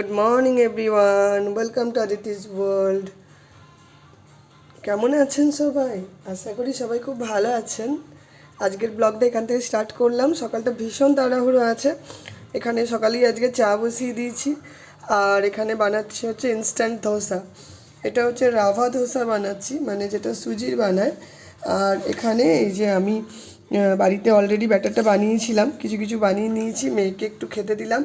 Good morning everyone, welcome to Aditi's world. কেমন আছেন সবাই? আশা করি সবাই খুব ভালো আছেন। আজকের ব্লগটা এখান থেকে স্টার্ট করলাম। সকালটা ভীষণ তাড়াহুড়ো আছে। এখানে সকালেই আজকে চা বসিয়ে দিয়েছি, আর এখানে বানাচ্ছি হচ্ছে ইনস্ট্যান্ট ধোসা। এটা হচ্ছে রাভা ধোসা বানাচ্ছি, মানে যেটা সুজির বানায়। আর এখানে এই যে আমি বাড়িতে অলরেডি ব্যাটারটা বানিয়েছিলাম, কিছু কিছু বানিয়ে নিয়েছি, মেয়েকে একটু খেতে দিলাম।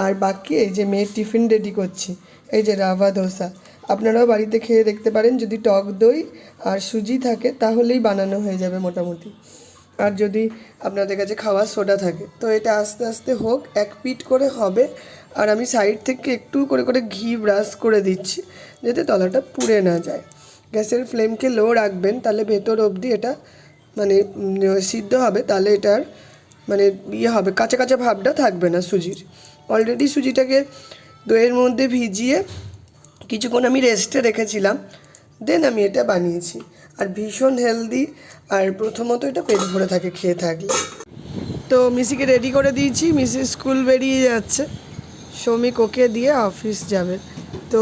আর বাকি এই যে মেয়ের টিফিন রেডি করছি, এই যে রাভা ধোসা। আপনারাও বাড়িতে খেয়ে দেখতে পারেন, যদি টক দই আর সুজি থাকে তাহলেই বানানো হয়ে যাবে মোটামুটি। আর যদি আপনাদের কাছে খাওয়ার সোডা থাকে তো এটা আস্তে আস্তে হোক, এক পিঠ করে হবে। আর আমি সাইড থেকে একটু করে করে ঘি ব্রাশ করে দিচ্ছি, যাতে তলাটা পুড়ে না যায়। গ্যাসের ফ্লেমকে লো রাখবেন, তাহলে ভেতর অবধি এটা মানে সিদ্ধ হবে, তাহলে এটার মানে হবে, কাঁচা কাঁচা ভাবটা থাকবে না সুজির। অলরেডি সুজিটাকে দইয়ের মধ্যে ভিজিয়ে কিছুক্ষণ আমি রেস্টে রেখেছিলাম, দেন আমি এটা বানিয়েছি। আর ভীষণ হেলদি, আর প্রথমত এটা পেট ভরে থাকে খেয়ে থাকলে। তো মিসিকে রেডি করে দিয়েছি, মিসি স্কুল বেরিয়ে যাচ্ছে, শ্রমিক ওকে দিয়ে অফিস যাবে। তো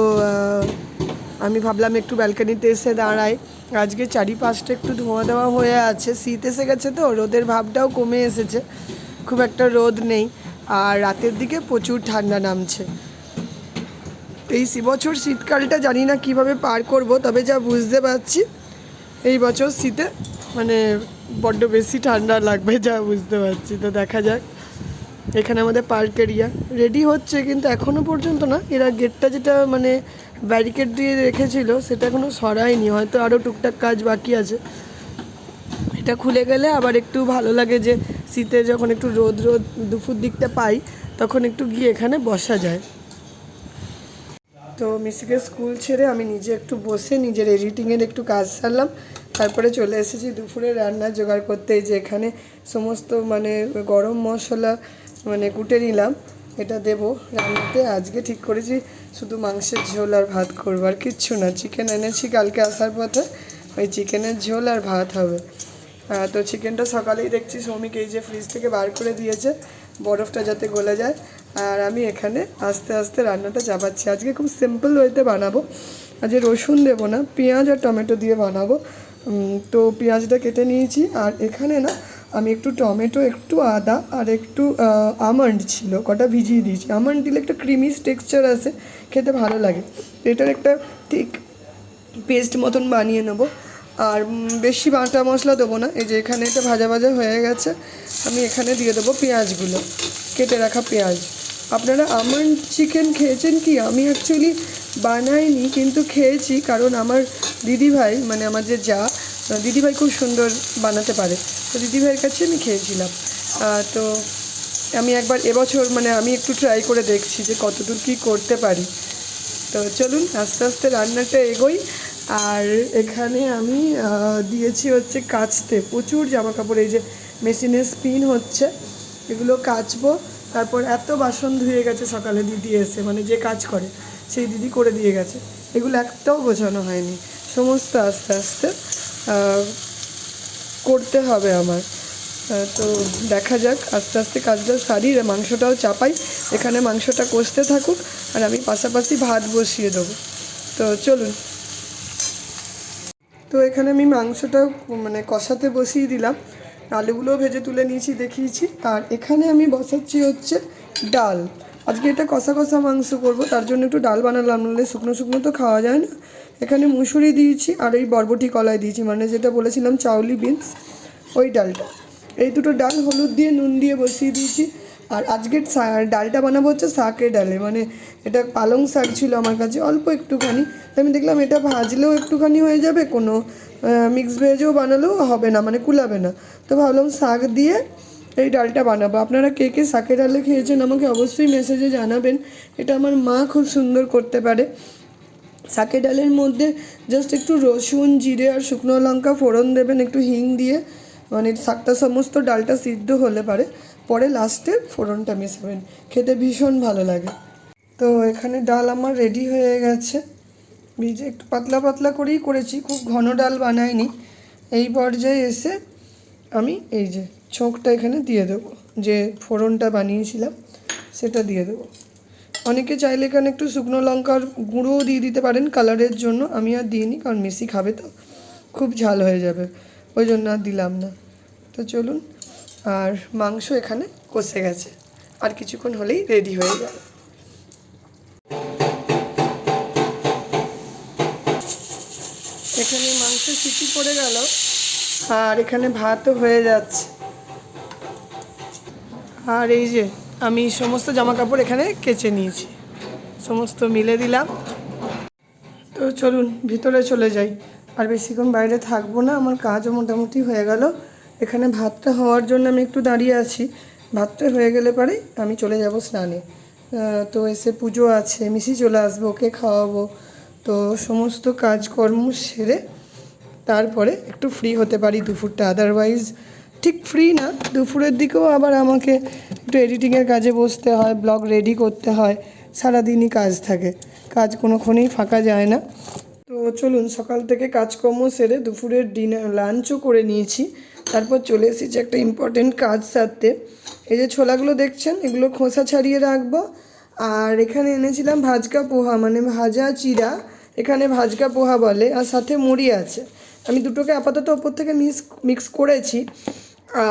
আমি ভাবলাম একটু ব্যালকানিতে এসে দাঁড়াই। আজকে চারিপাশটা একটু ধোঁয়া দেওয়া হয়ে আছে, শীত এসে গেছে তো রোদের ভাবটাও কমে এসেছে, খুব একটা রোদ নেই। আর রাতের দিকে প্রচুর ঠান্ডা নামছে। এই বছর শীতকালটা জানি না কিভাবে পার করব, তবে যা বুঝতে পারছি এই বছর শীতে মানে বড্ড বেশি ঠান্ডা লাগবে, যা বুঝতে পারছি। তো দেখা যাক। এখানে আমাদের পার্ক এরিয়া রেডি হচ্ছে, কিন্তু এখনও পর্যন্ত না, এরা গেটটা যেটা মানে ব্যারিকেড দিয়ে রেখেছিল সেটা এখনও সরায়নি, হয়তো আরও টুকটাক কাজ বাকি আছে। এটা খুলে গেলে আবার একটু ভালো লাগে, যে শীতে যখন একটু রোদ রোদ দুপুর দিকটা পাই তখন একটু গিয়ে এখানে বসা যায়। তো মিসিকে স্কুল ছেড়ে আমি নিজে একটু বসে নিজের এডিটিংয়ের একটু কাজ সারলাম, তারপরে চলে এসেছি দুপুরে রান্নার জোগাড় করতে। যে এখানে সমস্ত মানে গরম মশলা মানে কুটে নিলাম, এটা দেবো রান্নাতে। আজকে ঠিক করেছি শুধু মাংসের ঝোল আর ভাত করবো, আর কিচ্ছু না। চিকেন এনেছি কালকে আসার পথে, ওই চিকেনের ঝোল আর ভাত হবে। তো চিকেনটা সকালেই দেখছি শ্রমিক এই যে ফ্রিজ থেকে বার করে দিয়েছে, বরফটা যাতে গলে যায়। আর আমি এখানে আস্তে আস্তে রান্নাটা চাপাচ্ছি। আজকে খুব সিম্পল ওয়েতে বানাবো, আজকে রসুন দেবো না, পেঁয়াজ আর টমেটো দিয়ে বানাবো। তো পেঁয়াজটা কেটে নিয়েছি, আর এখানে না আমি একটু টমেটো, একটু আদা আর একটু আমন্ড ছিল কটা ভিজিয়ে দিয়েছি। আমন্ড দিলে একটা ক্রিমি টেক্সচার আসে, খেতে ভালো লাগে। এটার একটা ঠিক পেস্ট মতন বানিয়ে নেবো। আর বেশি বাটা মশলা দেবো না। এই যে এখানে এটা ভাজা ভাজা হয়ে গেছে, আমি এখানে দিয়ে দেবো পেঁয়াজগুলো, কেটে রাখা পেঁয়াজ। আপনারা আমন্ড চিকেন খেয়েছেন কি? আমি অ্যাকচুয়ালি বানাইনি, কিন্তু খেয়েছি, কারণ আমার দিদিভাই মানে আমার যে যা দিদিভাই খুব সুন্দর বানাতে পারে, তো দিদিভাইয়ের কাছে আমি খেয়েছিলাম। তো আমি একবার এবছর মানে আমি একটু ট্রাই করে দেখছি যে কতদূর কী করতে পারি। তো চলুন আস্তে আস্তে রান্নাটা এগোই। আর এখানে আমি দিয়েছি হচ্ছে কাচতে প্রচুর জামা কাপড়, এই যে মেশিনে স্পিন হচ্ছে, এগুলো কাচবো। তারপর এত বাসন ধুয়ে গেছে সকালে দিদি এসে, মানে যে কাজ করে সেই দিদি করে দিয়ে গেছে, এগুলো একটাও গোছানো হয়নি। সমস্ত আস্তে আস্তে করতে হবে আমার। তো দেখা যাক, আস্তে আস্তে কাজটা সারি, মাংসটাও চাপাই। এখানে মাংসটা কষতে থাকুক, আর আমি পাশাপাশি ভাত বসিয়ে দেবো। তো চলুন। তো এখানে আমি মাংসটা মানে কষাতে বসিয়ে দিলাম, আলুগুলোও ভেজে তুলে নিয়েছি, দেখিয়েছি। আর এখানে আমি বসাচ্ছি হচ্ছে ডাল। আজকে এটা কষা কষা মাংস করব, তার জন্য একটু ডাল বানালাম, নাহলে শুকনো শুকনো তো খাওয়া যায় না। এখানে মুসুরি দিয়েছি, আর এই বরবটি কলাই দিয়েছি, মানে যেটা বলেছিলাম চাউলি বিনস, ওই ডালটা। এই দুটো ডাল হলুদ দিয়ে নুন দিয়ে বসিয়ে দিয়েছি। আর আজকের ডালটা বানাবো হচ্ছে শাকের ডালে, মানে এটা পালং শাক ছিল আমার কাছে অল্প একটুখানি, আমি দেখলাম এটা ভাজলেও একটুখানি হয়ে যাবে, কোনো মিক্স ভেজও বানালেও হবে না, মানে কুলাবে না। তো ভাবলাম শাক দিয়ে এই ডালটা বানাবো। আপনারা কে কে শাকের ডালে খেয়েছেন আমাকে অবশ্যই মেসেজে জানাবেন। এটা আমার মা খুব সুন্দর করতে পারে। শাকের ডালের মধ্যে জাস্ট একটু রসুন, জিরে আর শুকনো লঙ্কা ফোড়ন দেবেন, একটু হিং দিয়ে, মানে শাকটা সমস্ত ডালটা সিদ্ধ হলে পরে লাস্টে ফোড়নটা মেশাবেন, খেতে ভীষণ ভালো লাগে। তো এখানে ডাল আমার রেডি হয়ে গেছে, ভিজে একটু পাতলা পাতলা করেই করেছি, খুব ঘন ডাল বানাইনি। এই পর্যায়ে এসে আমি এই যে ছোঁকটা এখানে দিয়ে দেবো, যে ফোড়নটা বানিয়েছিলাম সেটা দিয়ে দেবো। অনেকে চাইলে এখানে একটু শুকনো লঙ্কার গুঁড়োও দিয়ে দিতে পারেন কালারের জন্য, আমি আর দিইনি কারণ মিশি খাবে তো খুব ঝাল হয়ে যাবে, ওই জন্য আর দিলাম না। তো চলুন, আর মাংস এখানে কষে গেছে, আর কিছুক্ষণ হলেই রেডি হয়ে যাবে। এখানে মাংস সিটি পড়ে গেল, আর এখানে ভাতও হয়ে যাচ্ছে। আর এই যে আমি সমস্ত জামা কাপড় এখানে কেচে নিয়েছি, সমস্ত মিলে দিলাম। তো চলুন ভিতরে চলে যাই, আর বেশিক্ষণ বাইরে থাকবো না, আমার কাজও মোটামুটি হয়ে গেল। এখানে ভাতটা হওয়ার জন্য আমি একটু দাঁড়িয়ে আছি, ভাতটা হয়ে গেলে পরে আমি চলে যাব স্নানে। তো এসে পুজো আছে, মিশি চলে আসবো, ওকে খাওয়াবো। তো সমস্ত কাজকর্ম সেরে তারপরে একটু ফ্রি হতে পারি দুপুরটা, আদারওয়াইজ ঠিক ফ্রি না। দুপুরের দিকেও আবার আমাকে একটু এডিটিংয়ের কাজে বসতে হয়, ব্লগ রেডি করতে হয়, সারাদিনই কাজ থাকে, কাজ কোনোক্ষণেই ফাঁকা যায় না। তো চলুন, সকাল থেকে কাজকর্ম সেরে দুপুরের ডিনার লাঞ্চও করে নিয়েছি, তারপর চলে এসেছি একটা ইম্পর্টেন্ট কাজ সারতে। এই যে ছোলাগুলো দেখছেন, এগুলো খোসা ছাড়িয়ে রাখবো। আর এখানে এনেছিলাম ভাজকা পোহা, মানে ভাজা চিড়া, এখানে ভাজকা পোহা বলে, আর সাথে মুড়ি আছে। আমি দুটোকে আপাতত ওপর থেকে মিক্স করেছি।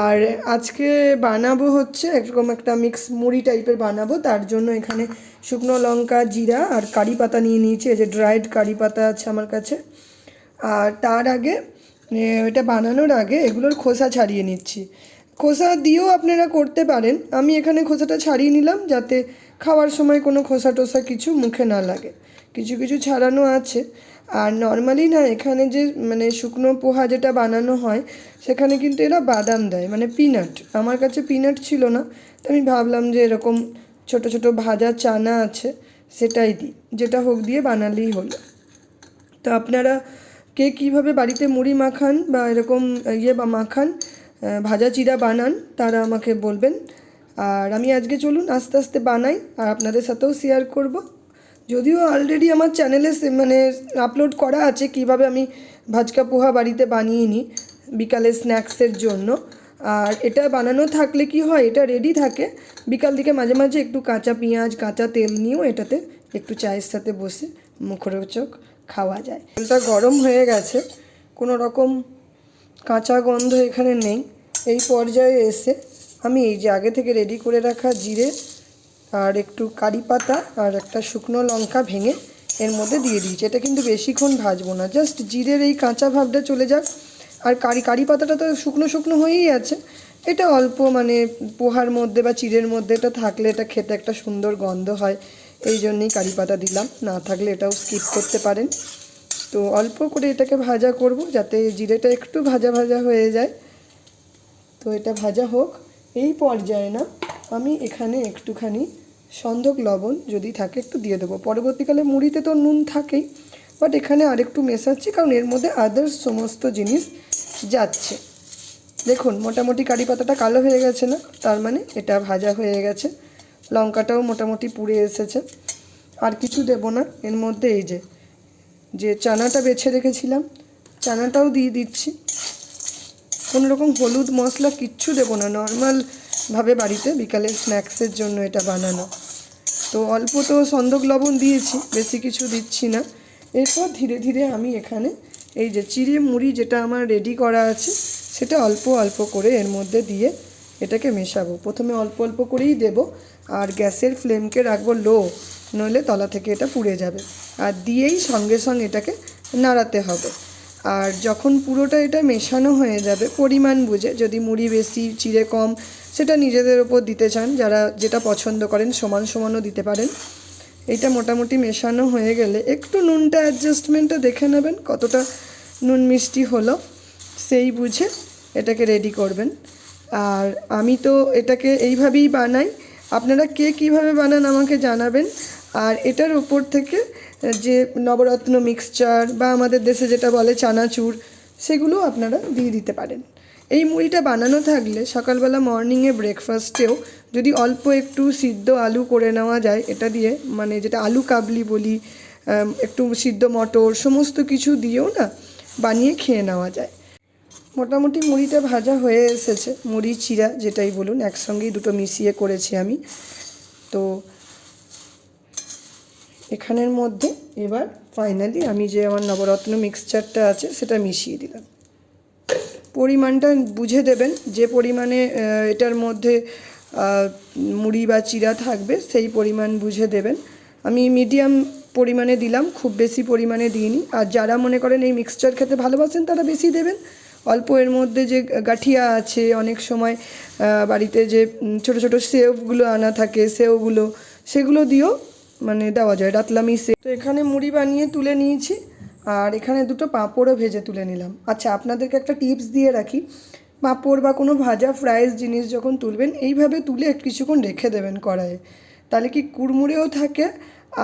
আর আজকে বানাবো হচ্ছে এরকম একটা মিক্স মুড়ি টাইপের বানাবো, তার জন্য এখানে শুকনো লঙ্কা, জিরা আর কারি পাতা নিয়ে নিয়েছি। এই যে ড্রাইড কারি পাতা আছে আমার কাছে। আর তার আগে এটা বানানোর আগে এগুলোর খোসা ছাড়িয়ে নিচ্ছি। খোসা দিয়েও আপনারা করতে পারেন, আমি এখানে খোসাটা ছাড়িয়ে নিলাম যাতে খাওয়ার সময় কোনো খোসা টোসা কিছু মুখে না লাগে। কিছু কিছু ছাড়ানো আছে। আর নর্মালি না, এখানে যে মানে শুকনো পোহা যেটা বানানো হয় সেখানে কিন্তু এরা বাদাম দেয়, মানে পিনাট। আমার কাছে পিনাট ছিল না, তো আমি ভাবলাম যে এরকম ছোট ছোট ভাজা চানা আছে সেটাই দিই, যেটা হোক দিয়ে বানালেই হলো। তো আপনারা কে কীভাবে বাড়িতে মুড়ি মাখান বা এরকম বা মাখান, ভাজা চিড়া বানান, তারা আমাকে বলবেন। আর আমি আজকে চলুন আস্তে আস্তে বানাই আর আপনাদের সাথেও শেয়ার করব। যদিও অলরেডি আমার চ্যানেলে মানে আপলোড করা আছে কিভাবে আমি ভাজকা পোহা বাড়িতে বানিয়ে নিই বিকালে স্ন্যাক্সের জন্য। আর এটা বানানো থাকলে কি হয়, এটা রেডি থাকে, বিকাল দিকে মাঝে মাঝে একটু কাঁচা পেঁয়াজ, কাঁচা তেল নিয়েও এটাতে একটু চায়ের সাথে বসে মুখরোচক খাওয়া যায়। তেলটা গরম হয়ে গেছে, কোনো রকম কাঁচা গন্ধ এখানে নেই। এই পর্যায়ে এসে আমি এই যে আগে থেকে রেডি করে রাখা জিরে আর একটু কারি পাতা আর একটা শুকনো লঙ্কা ভেঙে এর মধ্যে দিয়ে দিয়েছি। এটা কিন্তু বেশিক্ষণ ভাজবো না, জাস্ট জিরের এই কাঁচা ভাবটা চলে যাক। আর কারি পাতাটা তো শুকনো শুকনো হয়েই আছে, এটা অল্প মানে পোহার মধ্যে বা চিড়ের মধ্যে এটা থাকলে এটা খেতে একটা সুন্দর গন্ধ হয়, এই জন্যেই কারি পাতা দিলাম, না থাকলে এটাও স্কিপ করতে পারেন। তো অল্প করে এটাকে ভাজা করব যাতে জিরেটা একটু ভাজা ভাজা হয়ে যায়। তো এটা ভাজা হোক। এই পর্যায়ে না আমি এখানে একটুখানি সন্ধক লবণ যদি থাকে একটু দিয়ে দেবো। পরবর্তীকালে মুড়িতে তো নুন থাকেই, বাট এখানে আরেকটু মেশাচ্ছি কারণ এর মধ্যে আদার্স সমস্ত জিনিস যাচ্ছে। দেখুন মোটামুটি কারি পাতাটা কালো হয়ে গেছে না, তার মানে এটা ভাজা হয়ে গেছে। লঙ্কাটাও মোটামুটি পুড়ে এসেছে। আর কিছু দেব না এর মধ্যে, এই যে চানাটা বেছে রেখেছিলাম চানাটাও দিয়ে দিচ্ছি। কোনো রকম হলুদ মশলা কিচ্ছু দেবো না, নর্মালভাবে বাড়িতে বিকালের স্ন্যাক্সের জন্য এটা বানানো। তো অল্প তো সন্দক লবণ দিয়েছি, বেশি কিছু দিচ্ছি না। এরপর ধীরে ধীরে আমি এখানে এই যে চিড়ে মুড়ি যেটা আমার রেডি করা আছে সেটা অল্প অল্প করে এর মধ্যে দিয়ে এটাকে মেশাবো। প্রথমে অল্প অল্প করেই দেব, আর গ্যাসের ফ্লেমকে রাখবো লো, নইলে তলা থেকে এটা পুড়ে যাবে। আর দিয়েই সঙ্গে সঙ্গে এটাকে নাড়াতে হবে। আর যখন পুরোটা এটা মেশানো হয়ে যাবে পরিমাণ বুঝে, যদি মুড়ি বেশি চিড়ে কম সেটা নিজেদের ওপর দিতে চান, যারা যেটা পছন্দ করেন সমান সমানও দিতে পারেন। এটা মোটামুটি মেশানো হয়ে গেলে একটু নুনটা অ্যাডজাস্টমেন্টটা দেখে নেবেন, কতটা নুন মিষ্টি হলো সেই বুঝে এটাকে রেডি করবেন। আর আমি তো এটাকে এইভাবেই বানাই, আপনারা কে কীভাবে বানান আমাকে জানাবেন। আর এটার উপর থেকে যে নবরত্ন মিক্সচার বা আমাদের দেশে যেটা বলে চানাচুর, সেগুলো আপনারা দিয়ে দিতে পারেন। এই মুড়িটা বানানো থাকলে সকালবেলা মর্নিংয়ে ব্রেকফাস্টেও যদি অল্প একটু সিদ্ধ আলু করে নেওয়া যায় এটা দিয়ে, মানে যেটা আলু কাবলি বলি, একটু সিদ্ধ মটর সমস্ত কিছু দিয়েও না বানিয়ে খেয়ে নেওয়া যায়। মোটামুটি মুড়িটা ভাজা হয়ে এসেছে, মুড়ি চিড়া যেটাই বলুন একসঙ্গেই দুটো মিশিয়ে করেছি আমি। তো এখানের মধ্যে এবার ফাইনালি আমি যে আমার নবরত্ন মিক্সচারটা আছে সেটা মিশিয়ে দিলাম। পরিমাণটা বুঝে দেবেন, যে পরিমাণে এটার মধ্যে মুড়ি বা চিড়া থাকবে সেই পরিমাণ বুঝে দেবেন। আমি মিডিয়াম পরিমাণে দিলাম, খুব বেশি পরিমাণে দিইনি। আর যারা মনে করেন এই মিক্সচার খেতে ভালোবাসেন তারা বেশি দেবেন। অল্প এর মধ্যে যে গাঠিয়া আছে, অনেক সময় বাড়িতে যে ছোট ছোট সেওগুলো আনা থাকে, সেগুলো দিয়েও মানে দেওয়া যায়, রাতলামি সেও। তো এখানে মুড়ি বানিয়ে তুলে নিয়েছি, আর এখানে দুটো পাঁপড়ও ভেজে তুলে নিলাম। আচ্ছা, আপনাদেরকে একটা টিপস দিয়ে রাখি, পাঁপড় বা কোনো ভাজা ফ্রাইজ জিনিস যখন তুলবেন এইভাবে তুলে কিছুক্ষণ রেখে দেবেন কড়াইয়ে, তাহলে কি কুড়মুড়েও থাকে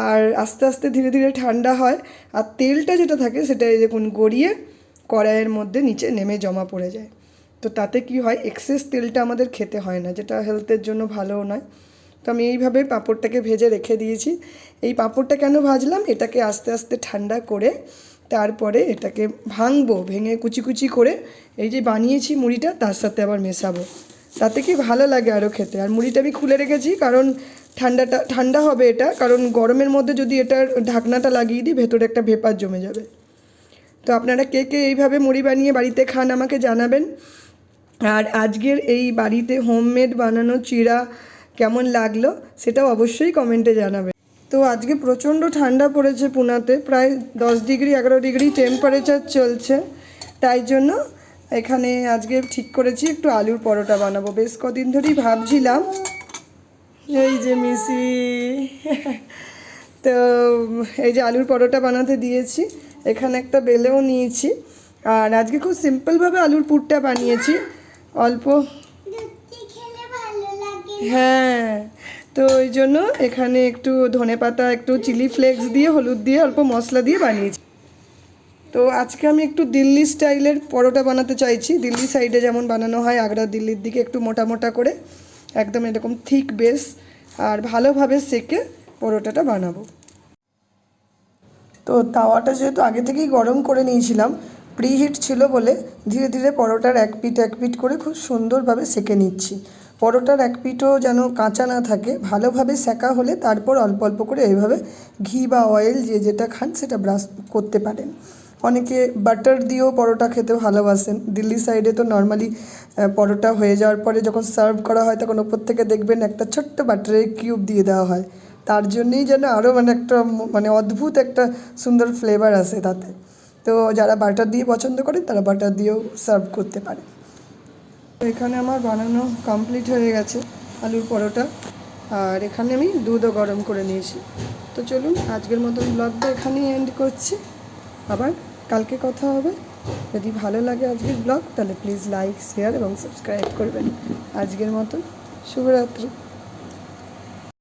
আর আস্তে আস্তে ধীরে ধীরে ঠান্ডা হয়। আর তেলটা যেটা থাকে সেটা এই দেখুন গড়িয়ে কড়াইয়ের মধ্যে নিচে নেমে জমা পড়ে যায়। তো তাতে কি হয়, এক্সেস তেলটা আমাদের খেতে হয় না, যেটা হেলথের জন্য ভালোও নয়। তো আমি এইভাবে পাঁপড়টাকে ভেজে রেখে দিয়েছি। এই পাঁপড়টা কেন ভাজলাম, এটাকে আস্তে আস্তে ঠান্ডা করে তারপরে এটাকে ভাঙবো, ভেঙে কুচি কুচি করে এই যে বানিয়েছি মুড়িটা তার সাথে আবার মেশাবো, তাতে কি ভালো লাগে আরও খেতে। আর মুড়িটা আমি খুলে রেখেছি কারণ ঠান্ডা হবে এটা, কারণ গরমের মধ্যে যদি এটার ঢাকনাটা লাগিয়ে দিই ভেতরে একটা ভেপার জমে যাবে। তো আপনারা কে কে এইভাবে মুড়ি বানিয়ে বাড়িতে খান আমাকে জানাবেন। আর আজকের এই বাড়িতে হোমমেড বানানো চিড়া কেমন লাগলো সেটাও অবশ্যই কমেন্টে জানাবেন। তো আজকে প্রচণ্ড ঠান্ডা পড়েছে পুনাতে, প্রায় 10 ডিগ্রি 11 ডিগ্রি টেম্পারেচার চলছে। তাই জন্য এখানে আজকে ঠিক করেছি একটু আলুর পরোটা বানাবো। বেশ কদিন ধরেই ভাবছিলাম। এই যে মিসি তো এই যে আলুর পরোটা বানাতে দিয়েছি, এখানে একটা বেলেও নিয়েছি। আর আজকে খুব সিম্পলভাবে আলুর পুরটা বানিয়েছি, অল্প। হ্যাঁ, তো ওই জন্য এখানে একটু ধনেপাতা, একটু চিলি ফ্লেক্স দিয়ে, হলুদ দিয়ে, অল্প মশলা দিয়ে বানিয়েছি। তো আজকে আমি একটু দিল্লি স্টাইলের পরোটা বানাতে চাইছি। দিল্লি সাইডে যেমন বানানো হয়, আগ্রা দিল্লির দিকে একটু মোটা মোটা করে, একদম এরকম থিক বেস, আর ভালোভাবে সেকে পরোটাটা বানাবো। তো তাওয়াটা যেহেতু আগে থেকেই গরম করে নিয়েছিলাম, প্রিহিট ছিল বলে ধীরে ধীরে পরোটার এক পিঠ করে খুব সুন্দরভাবে সেকে নিচ্ছি। পরোটার এক পিঠও যেন কাঁচা না থাকে, ভালোভাবে সেকা হলে তারপর অল্প অল্প করে এইভাবে ঘি বা অয়েল যে যেটা খান সেটা ব্রাশ করতে পারেন। অনেকে বাটার দিয়েও পরোটা খেতে ভালোবাসেন। দিল্লি সাইডে তো নর্মালি পরোটা হয়ে যাওয়ার পরে যখন সার্ভ করা হয় তখন ওপর থেকে দেখবেন একটা ছোট্ট বাটারের কিউব দিয়ে দেওয়া হয়, তার জন্যেই যেন আরও একটা অদ্ভুত একটা সুন্দর ফ্লেভার আসে তাতে। তো যারা বাটার দিয়ে পছন্দ করেন তারা বাটার দিয়েও সার্ভ করতে পারে। এখানে আমার বানানো কমপ্লিট হয়ে গেছে আলুর পরোটা, আর এখানে আমি দুধও গরম করে নিয়েছি। তো চলুন আজকের মতন ব্লগটা এখানেই এন্ড করছি, আবার কালকে কথা হবে। যদি ভালো লাগে আজকের ব্লগ তাহলে প্লিজ লাইক, শেয়ার এবং সাবস্ক্রাইব করবেন। আজকের মতন শুভরাত্রি।